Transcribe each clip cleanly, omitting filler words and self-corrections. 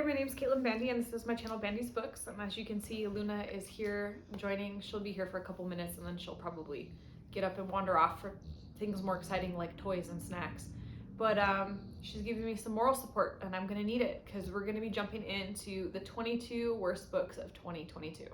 there, my name's Caitlin Bandy and this is my channel BandysBooks. And as you can see, Luna is here joining. She'll be here for a couple minutes and then she'll probably get up and wander off for things more exciting like toys and snacks. But she's giving me some moral support and I'm gonna need it because we're gonna be jumping into the 22 worst books of 2022.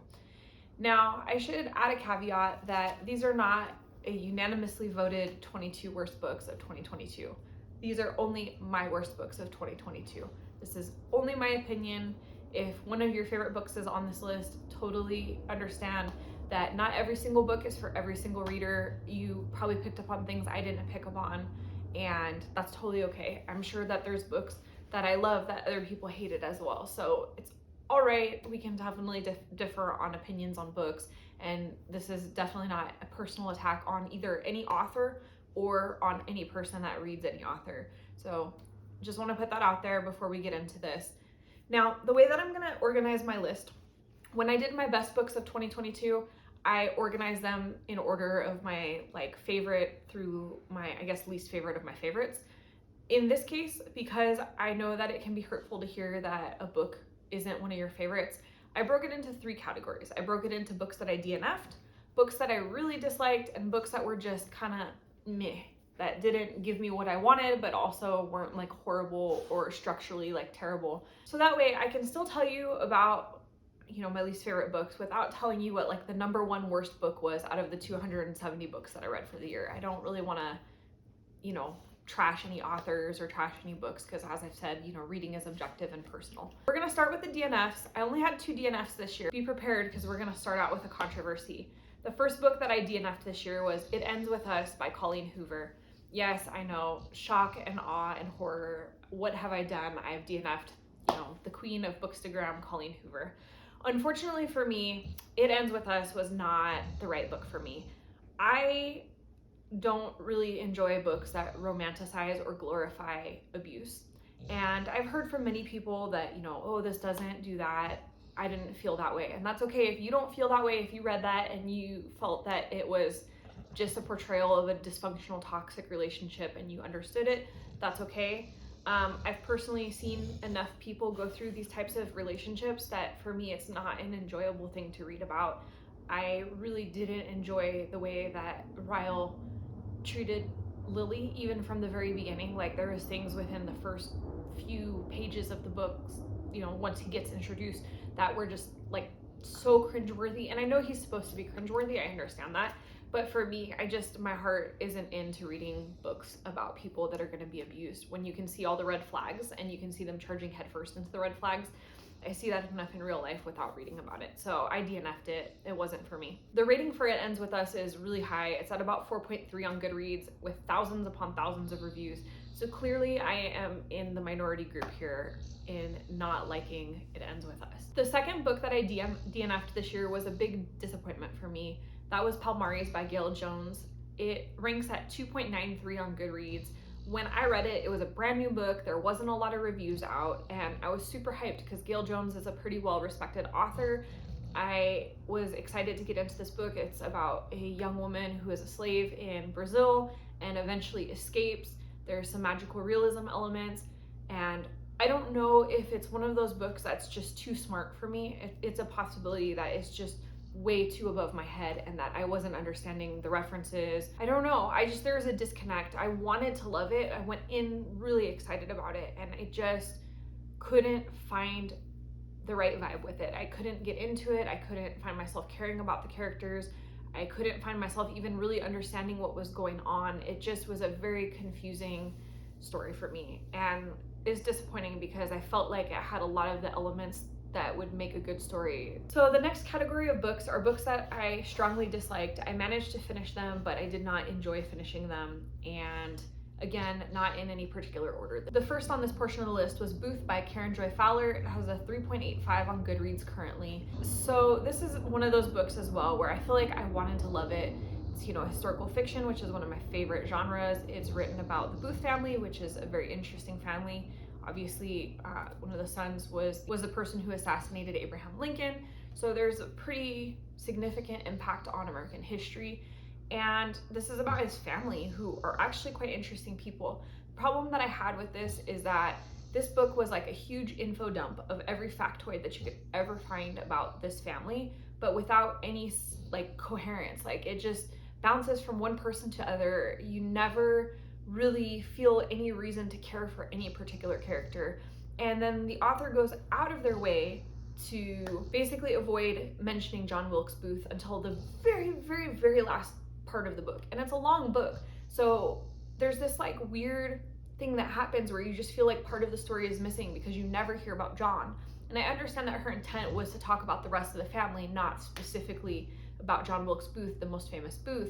Now, I should add a caveat that these are not a unanimously voted 22 worst books of 2022. These are only my worst books of 2022. This is only my opinion. If one of your favorite books is on this list, totally understand that not every single book is for every single reader. You probably picked up on things I didn't pick up on, and that's totally okay. I'm sure that there's books that I love that other people hated as well. So it's all right. We can definitely differ on opinions on books, and this is definitely not a personal attack on either any author or on any person that reads any author. So just want to put that out there before we get into this. Now, the way that I'm going to organize my list, when I did my best books of 2022, I organized them in order of my favorite through my, I guess, least favorite of my favorites. In this case, because I know that it can be hurtful to hear that a book isn't one of your favorites, I broke it into 3 categories. I broke it into books that I DNF'd, books that I really disliked, and books that were just kind of meh, that didn't give me what I wanted, but also weren't horrible or structurally terrible. So that way I can still tell you about, my least favorite books without telling you what the number 1 worst book was out of the 270 books that I read for the year. I don't really want to, trash any authors or trash any books because, as I've said, reading is objective and personal. We're going to start with the DNFs. I only had 2 DNFs this year. Be prepared because we're going to start out with a controversy. The first book that I DNF'd this year was It Ends With Us by Colleen Hoover. Yes, I know, shock and awe and horror. What have I done? I've DNF'd, the queen of bookstagram, Colleen Hoover. Unfortunately for me, It Ends With Us was not the right book for me. I don't really enjoy books that romanticize or glorify abuse. And I've heard from many people that, oh, this doesn't do that. I didn't feel that way. And that's okay if you don't feel that way. If you read that and you felt that it was just a portrayal of a dysfunctional, toxic relationship and you understood it, that's okay. I've personally seen enough people go through these types of relationships that for me, it's not an enjoyable thing to read about. I really didn't enjoy the way that Ryle treated Lily, even from the very beginning. There was things within the first few pages of the books, once he gets introduced, that were just so cringeworthy. And I know he's supposed to be cringeworthy, I understand that. But for me, my heart isn't into reading books about people that are going to be abused when you can see all the red flags and you can see them charging headfirst into the red flags. I see that enough in real life without reading about it. So I DNF'd it. It wasn't for me. The rating for It Ends With Us is really high. It's at about 4.3 on Goodreads with thousands upon thousands of reviews. So clearly I am in the minority group here in not liking It Ends With Us. The second book that I DNF'd this year was a big disappointment for me. That was Palmarius by Gail Jones. It ranks at 2.93 on Goodreads. When I read it, it was a brand new book. There wasn't a lot of reviews out, and I was super hyped because Gail Jones is a pretty well-respected author. I was excited to get into this book. It's about a young woman who is a slave in Brazil and eventually escapes. There's some magical realism elements, and I don't know if it's one of those books that's just too smart for me. It's a possibility that it's just way too above my head and that I wasn't understanding the references. I don't know. There was a disconnect. I wanted to love it. I went in really excited about it and I just couldn't find the right vibe with it. I couldn't get into it. I couldn't find myself caring about the characters. I couldn't find myself even really understanding what was going on. It just was a very confusing story for me, and it's disappointing because I felt like it had a lot of the elements that would make a good story. So the next category of books are books that I strongly disliked. I managed to finish them, but I did not enjoy finishing them. And again, not in any particular order. The first on this portion of the list was Booth by Karen Joy Fowler. It has a 3.85 on Goodreads currently. So this is one of those books as well where I feel like I wanted to love it. It's, historical fiction, which is one of my favorite genres. It's written about the Booth family, which is a very interesting family. Obviously, one of the sons was the person who assassinated Abraham Lincoln. So there's a pretty significant impact on American history. And this is about his family, who are actually quite interesting people. The problem that I had with this is that This book was like a huge info dump of every factoid that you could ever find about this family, but without any like coherence. Like it just bounces from one person to other. You never really feel any reason to care for any particular character. And then the author goes out of their way to basically avoid mentioning John Wilkes Booth until the very, very, very last part of the book. And it's a long book. So there's this like weird thing that happens where you just feel like part of the story is missing because you never hear about John. And I understand that her intent was to talk about the rest of the family, not specifically about John Wilkes Booth, the most famous Booth.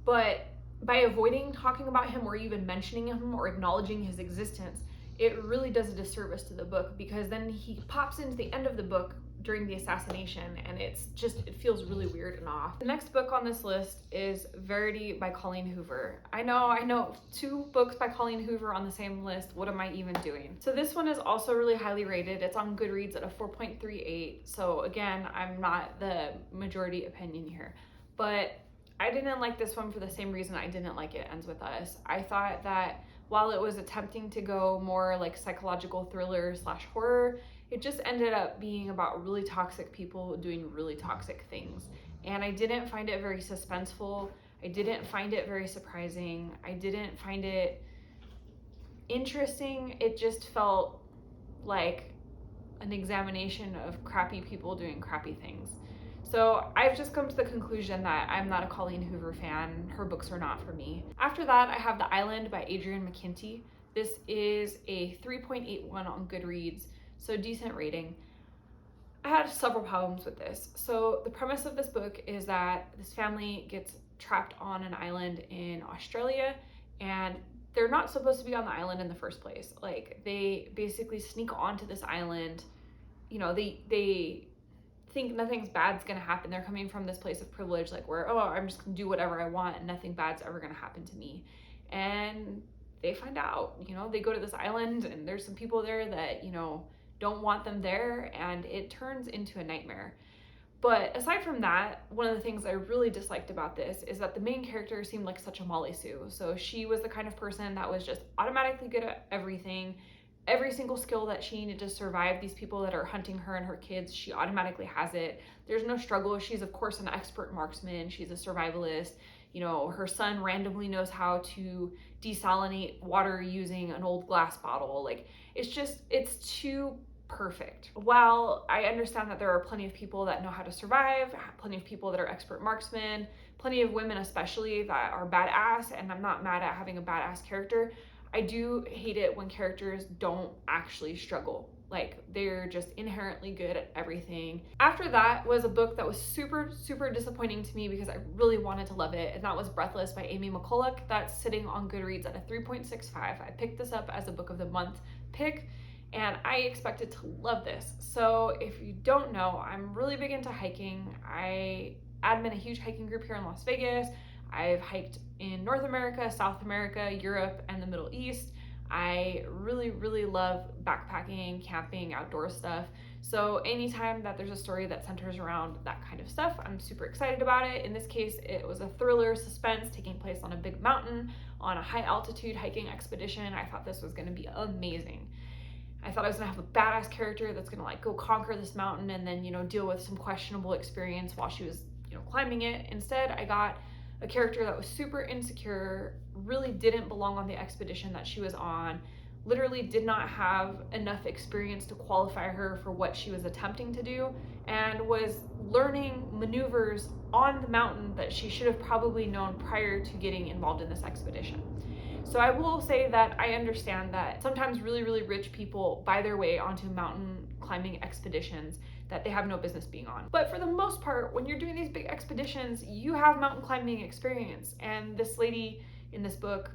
But by avoiding talking about him or even mentioning him or acknowledging his existence, it really does a disservice to the book, because then he pops into the end of the book during the assassination, and it feels really weird and off. The next book on this list is Verity by Colleen Hoover. I know, 2 books by Colleen Hoover on the same list. What am I even doing? So this one is also really highly rated. It's on Goodreads at a 4.38. So again, I'm not the majority opinion here, but I didn't like this one for the same reason I didn't like It Ends With Us. I thought that while it was attempting to go more like psychological thriller / horror, it just ended up being about really toxic people doing really toxic things. And I didn't find it very suspenseful. I didn't find it very surprising. I didn't find it interesting. It just felt like an examination of crappy people doing crappy things. So I've just come to the conclusion that I'm not a Colleen Hoover fan. Her books are not for me. After that, I have The Island by Adrienne McKinty. This is a 3.81 on Goodreads, so decent rating. I had several problems with this. So the premise of this book is that this family gets trapped on an island in Australia, and they're not supposed to be on the island in the first place. Like, they basically sneak onto this island. You know, they think nothing's bad's gonna happen. They're coming from this place of privilege, like where, oh, I'm just gonna do whatever I want and nothing bad's ever gonna happen to me. And they find out, you know, they go to this island and there's some people there that, you know, don't want them there, and it turns into a nightmare. But aside from that, one of the things I really disliked about this is that the main character seemed like such a Molly Sue. So she was the kind of person that was just automatically good at everything. Every single skill that she needed to survive these people that are hunting her and her kids, she automatically has it. There's no struggle. She's of course an expert marksman. She's a survivalist. You know, her son randomly knows how to desalinate water using an old glass bottle. Like, it's too perfect. While I understand that there are plenty of people that know how to survive, plenty of people that are expert marksmen, plenty of women especially that are badass, and I'm not mad at having a badass character, I do hate it when characters don't actually struggle. Like, they're just inherently good at everything. After that was a book that was super, super disappointing to me because I really wanted to love it, and that was Breathless by Amy McCulloch. That's sitting on Goodreads at a 3.65. I picked this up as a book of the month pick, and I expected to love this. So if you don't know, I'm really big into hiking. I admin a huge hiking group here in Las Vegas. I've hiked in North America, South America, Europe, and the Middle East. I really, really love backpacking, camping, outdoor stuff. So anytime that there's a story that centers around that kind of stuff, I'm super excited about it. In this case, it was a thriller suspense taking place on a big mountain on a high altitude hiking expedition. I thought this was going to be amazing. I thought I was gonna have a badass character that's gonna like go conquer this mountain and then, you know, deal with some questionable experience while she was, you know, climbing it. Instead, I got a character that was super insecure, really didn't belong on the expedition that she was on, literally did not have enough experience to qualify her for what she was attempting to do, and was learning maneuvers on the mountain that she should have probably known prior to getting involved in this expedition. So I will say that I understand that sometimes really, really rich people buy their way onto mountain climbing expeditions that they have no business being on. But for the most part, when you're doing these big expeditions, you have mountain climbing experience. And this lady in this book,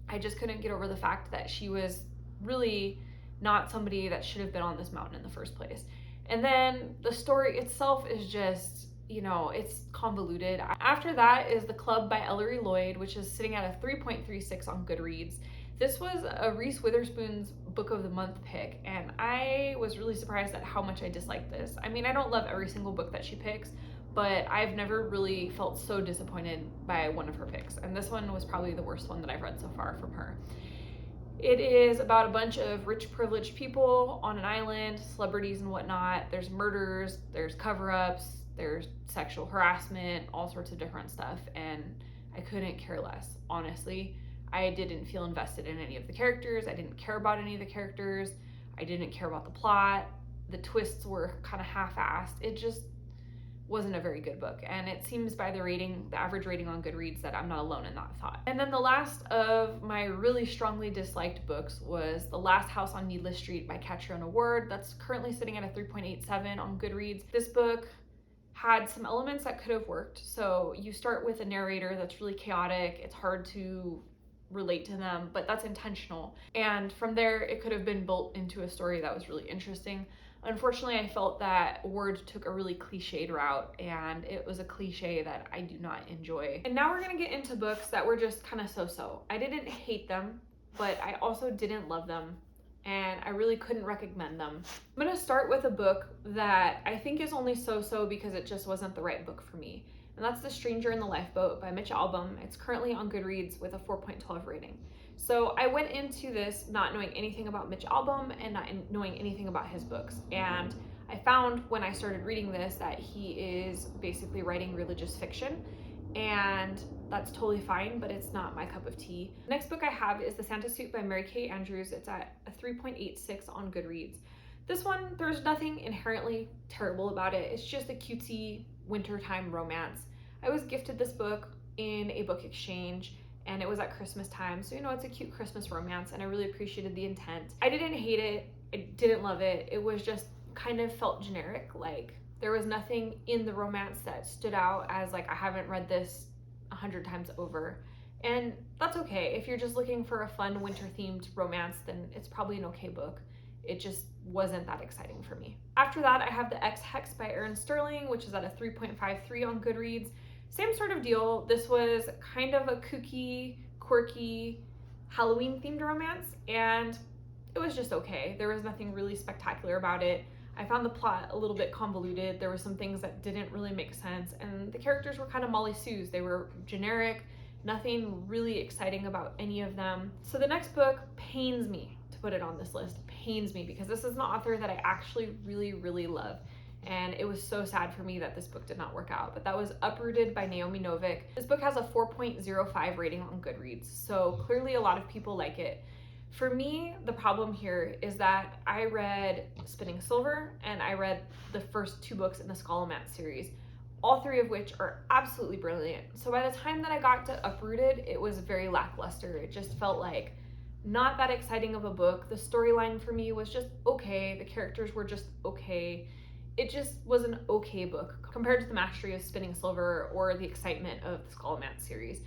I just couldn't get over the fact that she was really not somebody that should have been on this mountain in the first place. And then the story itself is just, you know, it's convoluted. After that is The Club by Ellery Lloyd, which is sitting at a 3.36 on Goodreads. This was a Reese Witherspoon's book of the month pick, and I was really surprised at how much I disliked this. I mean, I don't love every single book that she picks, but I've never really felt so disappointed by one of her picks, and this one was probably the worst one that I've read so far from her. It is about a bunch of rich, privileged people on an island, celebrities and whatnot. There's murders, there's cover-ups, there's sexual harassment, all sorts of different stuff, and I couldn't care less, honestly. I didn't feel invested in any of the characters. I didn't care about any of the characters. I didn't care about the plot. The twists were kind of half-assed. It just wasn't a very good book, and it seems by the rating, the average rating on Goodreads, that I'm not alone in that thought. And then the last of my really strongly disliked books was The Last House on Needless Street by Catch Your Own Award. That's currently sitting at a 3.87 on Goodreads. This book had some elements that could have worked. So you start with a narrator that's really chaotic. It's hard to relate to them, but that's intentional. And from there, it could have been built into a story that was really interesting. Unfortunately, I felt that Word took a really cliched route, and it was a cliche that I do not enjoy. And now we're gonna get into books that were just kind of so-so. I didn't hate them, but I also didn't love them, and I really couldn't recommend them. I'm gonna start with a book that I think is only so-so because it just wasn't the right book for me. And that's The Stranger in the Lifeboat by Mitch Albom. It's currently on Goodreads with a 4.12 rating. So I went into this not knowing anything about Mitch Albom and not knowing anything about his books. And I found when I started reading this that he is basically writing religious fiction, and that's totally fine, but it's not my cup of tea. The next book I have is The Santa Suit by Mary Kay Andrews. It's at a 3.86 on Goodreads. This one, there's nothing inherently terrible about it. It's just a cutesy wintertime romance. I was gifted this book in a book exchange, and it was at Christmas time, so it's a cute Christmas romance, and I really appreciated the intent. I didn't hate it, I didn't love it. It was just kind of felt generic. Like, there was nothing in the romance that stood out as like, I haven't read this 100 times over. And that's okay. If you're just looking for a fun winter themed romance, then it's probably an okay book. It just wasn't that exciting for me. After that, I have the X Hex by Erin Sterling, which is at a 3.53 on Goodreads. Same sort of deal. This was kind of a kooky, quirky, Halloween-themed romance, and it was just okay. There was nothing really spectacular about it. I found the plot a little bit convoluted. There were some things that didn't really make sense, and the characters were kind of Molly Sue's. They were generic, nothing really exciting about any of them. So the next book pains me to put it on this list. Pains me because this is an author that I actually really, really love. And it was so sad for me that this book did not work out. But that was Uprooted by Naomi Novik. This book has a 4.05 rating on Goodreads, so clearly a lot of people like it. For me, the problem here is that I read Spinning Silver and I read the first two books in the Scholomance series, all three of which are absolutely brilliant. So by the time that I got to Uprooted, it was very lackluster. It just felt like not that exciting of a book. The storyline for me was just okay. The characters were just okay. It just was an okay book compared to the mastery of Spinning Silver or the excitement of the Scholomance series.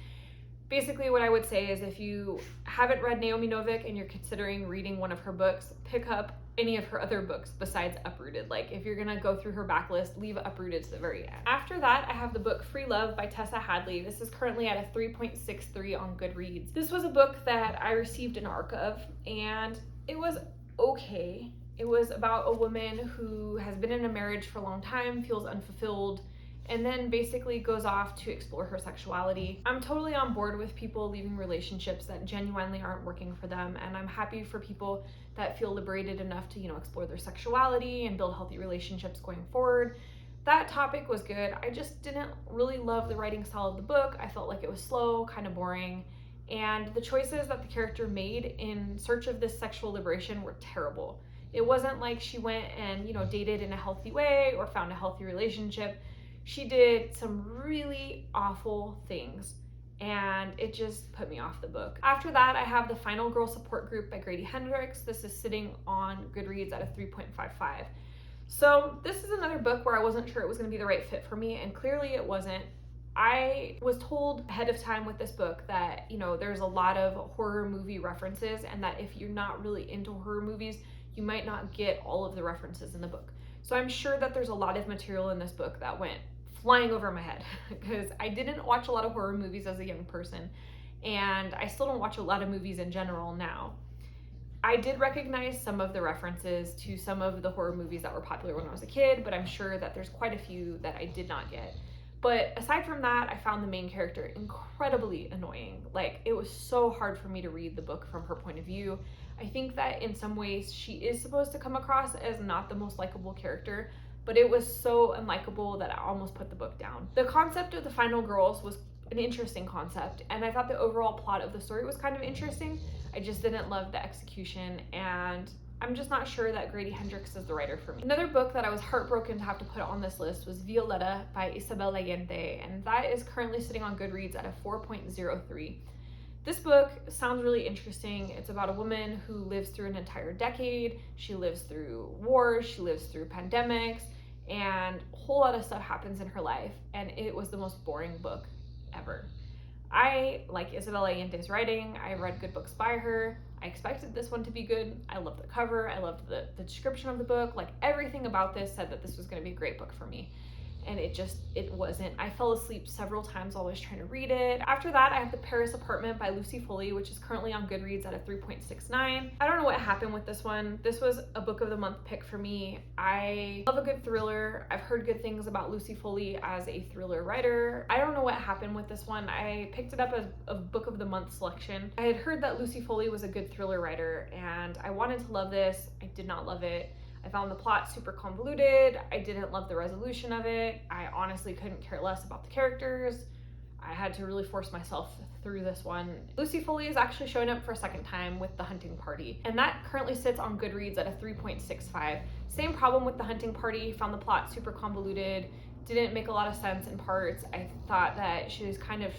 Basically, what I would say is if you haven't read Naomi Novik and you're considering reading one of her books, pick up any of her other books besides Uprooted. Like, if you're gonna go through her backlist, leave Uprooted to the very end. After that, I have the book Free Love by Tessa Hadley. This is currently at a 3.63 on Goodreads. This was a book that I received an ARC of, and it was okay. It was about a woman who has been in a marriage for a long time, feels unfulfilled, and then basically goes off to explore her sexuality. I'm totally on board with people leaving relationships that genuinely aren't working for them, and I'm happy for people that feel liberated enough to, explore their sexuality and build healthy relationships going forward. That topic was good. I just didn't really love the writing style of the book. I felt like it was slow, kind of boring, and the choices that the character made in search of this sexual liberation were terrible. It wasn't like she went and, dated in a healthy way or found a healthy relationship. She did some really awful things, and it just put me off the book. After that, I have The Final Girl Support Group by Grady Hendrix. This is sitting on Goodreads at a 3.55. So this is another book where I wasn't sure it was going to be the right fit for me, and clearly it wasn't. I was told ahead of time with this book that, there's a lot of horror movie references, and that if you're not really into horror movies, you might not get all of the references in the book. So I'm sure that there's a lot of material in this book that went flying over my head because I didn't watch a lot of horror movies as a young person, and I still don't watch a lot of movies in general now. I did recognize some of the references to some of the horror movies that were popular when I was a kid, but I'm sure that there's quite a few that I did not get. But aside from that, I found the main character incredibly annoying. Like, it was so hard for me to read the book from her point of view. I think that in some ways she is supposed to come across as not the most likable character, but it was so unlikable that I almost put the book down. The concept of the final girls was an interesting concept, and I thought the overall plot of the story was kind of interesting. I just didn't love the execution, and I'm just not sure that Grady Hendrix is the writer for me. Another book that I was heartbroken to have to put on this list was Violetta by Isabel Allende, and that is currently sitting on Goodreads at a 4.03. This book sounds really interesting. It's about a woman who lives through an entire decade. She lives through wars, she lives through pandemics, and a whole lot of stuff happens in her life, and it was the most boring book ever. I like Isabel Allende's writing. I read good books by her. I expected this one to be good. I loved the cover. I loved the description of the book. Like, everything about this said that this was going to be a great book for me. And it wasn't. I fell asleep several times while I was trying to read it. After that, I have The Paris Apartment by Lucy Foley, which is currently on Goodreads at a 3.69. I don't know what happened with this one. This was a book of the month pick for me. I love a good thriller. I've heard good things about Lucy Foley as a thriller writer. I don't know what happened with this one. I picked it up as a book of the month selection. I had heard that Lucy Foley was a good thriller writer, and I wanted to love this. I did not love it. I found the plot super convoluted. I didn't love the resolution of it. I honestly couldn't care less about the characters. I had to really force myself through this one. Lucy Foley is actually showing up for a second time with The Hunting Party, and that currently sits on Goodreads at a 3.65. Same problem with The Hunting Party. Found the plot super convoluted. Didn't make a lot of sense in parts. I thought that she was kind of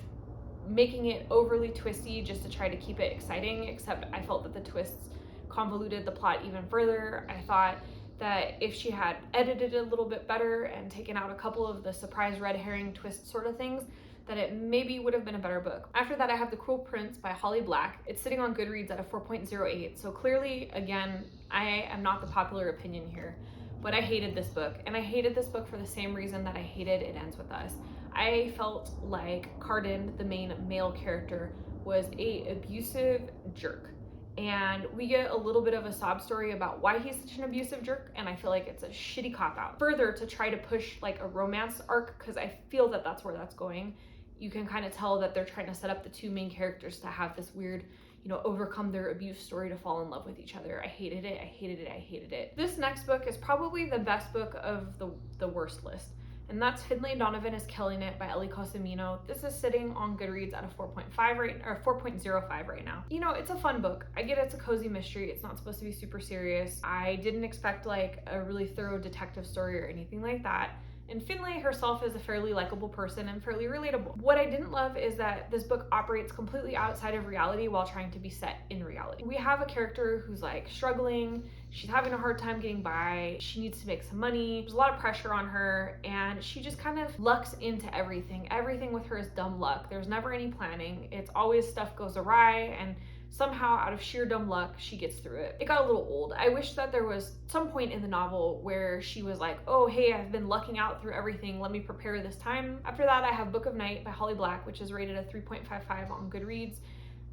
making it overly twisty just to try to keep it exciting, except I felt that the twists convoluted the plot even further. I thought that if she had edited it a little bit better and taken out a couple of the surprise red herring twist sort of things, that it maybe would have been a better book. After that, I have The Cruel Prince by Holly Black. It's sitting on Goodreads at a 4.08. So clearly, again, I am not the popular opinion here, but I hated this book. And I hated this book for the same reason that I hated It Ends With Us. I felt like Cardin, the main male character, was a abusive jerk. And we get a little bit of a sob story about why he's such an abusive jerk, and I feel like it's a shitty cop-out. Further, to try to push like a romance arc, because I feel that that's where that's going, you can kind of tell that they're trying to set up the two main characters to have this weird, overcome their abuse story to fall in love with each other. I hated it, I hated it, I hated it. This next book is probably the best book of the worst list, and that's Finlay and Donovan is Killing It by Ellie Cosimino. This is sitting on Goodreads at a 4.05 right now. It's a fun book. I get it's a cozy mystery. It's not supposed to be super serious. I didn't expect like a really thorough detective story or anything like that. And Finlay herself is a fairly likable person and fairly relatable. What I didn't love is that this book operates completely outside of reality while trying to be set in reality. We have a character who's like struggling, she's having a hard time getting by, she needs to make some money, there's a lot of pressure on her, and she just kind of lucks into everything. Everything with her is dumb luck. There's never any planning. It's always stuff goes awry, and somehow out of sheer dumb luck, she gets through it. It got a little old. I wish that there was some point in the novel where she was like, oh, hey, I've been lucking out through everything. Let me prepare this time. After that, I have Book of Night by Holly Black, which is rated a 3.55 on Goodreads.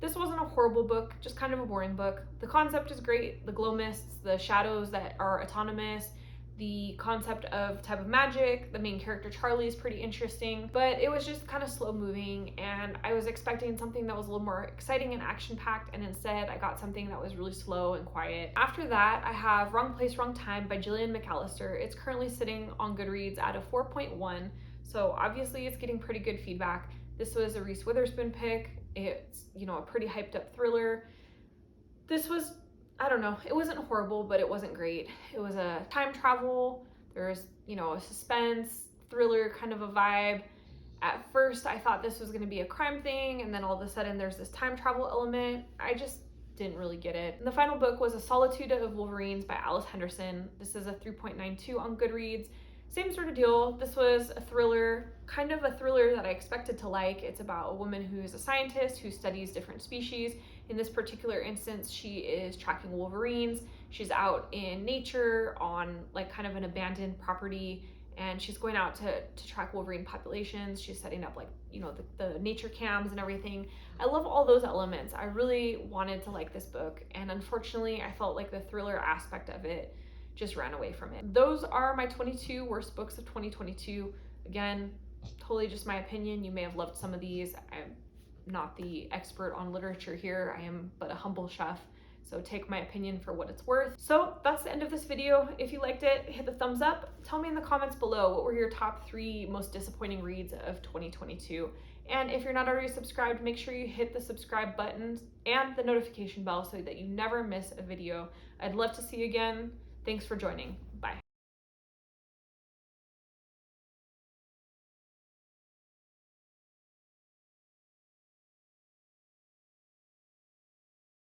This wasn't a horrible book, just kind of a boring book. The concept is great. The glow mists, the shadows that are autonomous, the concept of type of magic, the main character Charlie is pretty interesting, but it was just kind of slow moving, and I was expecting something that was a little more exciting and action-packed, and instead I got something that was really slow and quiet. After that, I have Wrong Place, Wrong Time by Gillian McAllister. It's currently sitting on Goodreads at a 4.1, so obviously it's getting pretty good feedback. This was a Reese Witherspoon pick. It's, a pretty hyped up thriller. This was, I don't know, it wasn't horrible, but it wasn't great. It was a time travel. There's, a suspense, thriller kind of a vibe. At first, I thought this was going to be a crime thing, and then all of a sudden there's this time travel element. I just didn't really get it. And the final book was A Solitude of Wolverines by Alice Henderson. This is a 3.92 on Goodreads. Same sort of deal. This was a thriller, kind of a thriller that I expected to like. It's about a woman who's a scientist who studies different species. In this particular instance, she is tracking wolverines. She's out in nature on like kind of an abandoned property, and she's going out to track wolverine populations. She's setting up like, the nature cams and everything. I love all those elements. I really wanted to like this book, and unfortunately I felt like the thriller aspect of it just ran away from it. Those are my 22 worst books of 2022. Again, totally just my opinion. You may have loved some of these. I'm not the expert on literature here. I am but a humble chef. So take my opinion for what it's worth. So that's the end of this video. If you liked it, hit the thumbs up. Tell me in the comments below, what were your top 3 most disappointing reads of 2022? And if you're not already subscribed, make sure you hit the subscribe button and the notification bell so that you never miss a video. I'd love to see you again. Thanks for joining.